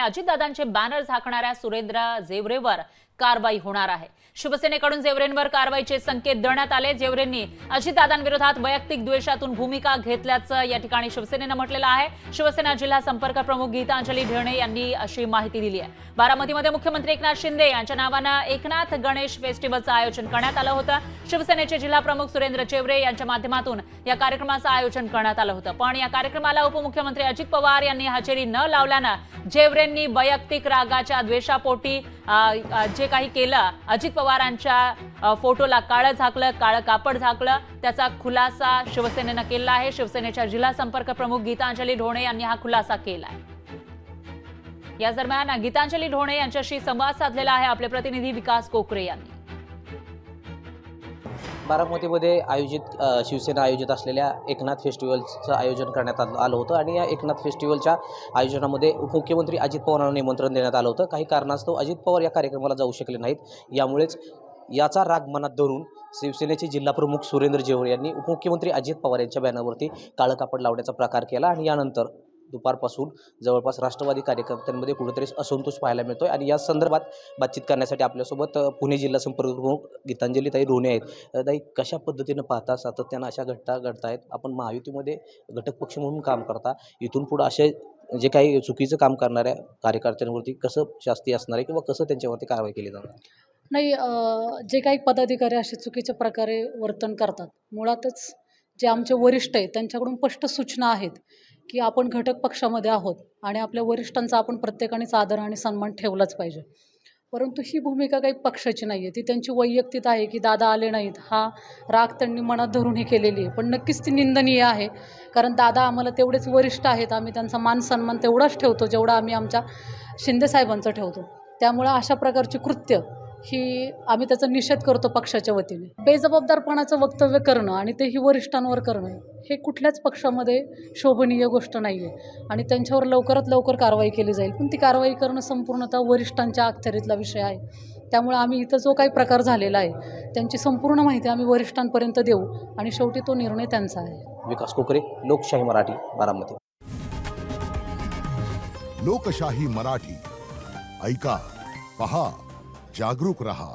अजितदादांचे banner झाकणाऱ्या Surendra जेवरेवर कारवाई होणार आहे। शिवसेनेकडून जेवरेंवर कारवाईचे संकेत देण्यात आले। जेवरेंनी अजितदादांविरोधात वैयक्तिक द्वेषातून भूमिका घेतल्याचं या ठिकाणी शिवसेनेनं म्हटलेलं आहे। शिवसेना जिल्हा संपर्क प्रमुख गीतांजली ढेणे यांनी अशी माहिती दिली आहे। बारामतीमध्ये मुख्यमंत्री एकनाथ शिंदे यांच्या नावानं एकनाथ गणेश फेस्टिवलचं आयोजन करण्यात आलं होतं। शिवसेनेचे जिल्हा प्रमुख सुरेंद्र जेवरे यांच्या माध्यमातून या कार्यक्रमाचं आयोजन करण्यात आलं होतं, पण या कार्यक्रमाला उपमुख्यमंत्री अजित पवार यांनी हजेरी न लावल्यानं जेवरेंनी वैयक्तिक रागाच्या द्वेषापोटी जे काही केलं, अजित पवारांच्या फोटोला काळं झाकलं, काळं कापड झाकलं, त्याचा खुलासा शिवसेनेनं केला आहे। शिवसेनेच्या जिल्हा संपर्क प्रमुख गीतांजली ढोणे यांनी हा खुलासा केला आहे। या दरम्यान गीतांजली ढोणे यांच्याशी संवाद साधलेला आहे आपले प्रतिनिधी विकास कोकरे यांनी। बारामतीमध्ये शिवसेना आयोजित असलेल्या एकनाथ फेस्टिवलचं आयोजन करण्यात आलं होतं आणि या एकनाथ फेस्टिवलच्या आयोजनामध्ये उपमुख्यमंत्री अजित पवारांना निमंत्रण देण्यात आलं होतं। काही कारणास्तव अजित पवार या कार्यक्रमाला जाऊ शकले नाहीत, यामुळेच याचा राग मनात धरून शिवसेनेचे जिल्हाप्रमुख सुरेंद्र जेवरे यांनी उपमुख्यमंत्री अजित पवार यांच्या बॅनरवरती काळं कापड लावण्याचा प्रकार केला आणि यानंतर दुपारपासून जवळपास राष्ट्रवादी कार्यकर्त्यांमध्ये कुठेतरी असंतोष पाहायला मिळतोय आणि या संदर्भात बातचीत करण्यासाठी आपल्यासोबत पुणे जिल्हा संपर्क प्रमुख गीतांजली ताई ढोणे आहेत। ताई, कशा पद्धतीनं पाहता सातत्यानं अशा घटना घडतायत? आपण महायुतीमध्ये घटक पक्ष म्हणून काम करता, इथून पुढे असे जे काही चुकीचं काम करणाऱ्या कार्यकर्त्यांवरती कसं शास्ती असणार आहे किंवा कसं त्यांच्यावरती कारवाई केली जाणार? नाही, जे काही पदाधिकारी असे चुकीच्या प्रकारे वर्तन करतात, मुळातच जे आमचे वरिष्ठ आहेत त्यांच्याकडून स्पष्ट सूचना आहेत की आपण घटक पक्षामध्ये आहोत आणि आपल्या वरिष्ठांचा आपण प्रत्येकानेच आदर आणि सन्मान ठेवलाच पाहिजे। परंतु ही भूमिका काही पक्षाची नाही आहे, ती त्यांची वैयक्तिक आहे की दादा आले नाहीत, हा राग त्यांनी मनात धरून ही केलेली आहे। पण नक्कीच ती निंदनीय आहे, कारण दादा आम्हाला तेवढेच वरिष्ठ आहेत, आम्ही त्यांचा मान सन्मान तेवढाच ठेवतो जेवढा आम्ही आमच्या शिंदेसाहेबांचा ठेवतो। त्यामुळे अशा प्रकारची कृत्य ही आम्ही त्याचा निषेध करतो पक्षाच्या वतीने। बेजबाबदारपणाचं वक्तव्य करणं आणि तेही वरिष्ठांवर करणं हे कुठल्याच पक्षामध्ये शोभनीय गोष्ट नाही आहे आणि त्यांच्यावर लवकरात लवकर कारवाई केली जाईल, पण ती कारवाई करणं संपूर्णतः वरिष्ठांच्या अखत्यारीतला विषय आहे। त्यामुळे आम्ही इथं जो काही प्रकार झालेला आहे त्यांची संपूर्ण माहिती आम्ही वरिष्ठांपर्यंत देऊ आणि शेवटी तो निर्णय त्यांचा आहे। विकास कोकरे, लोकशाही मराठी, बारामती। लोकशाही मराठी, ऐका, पहा, जागरूक रहा।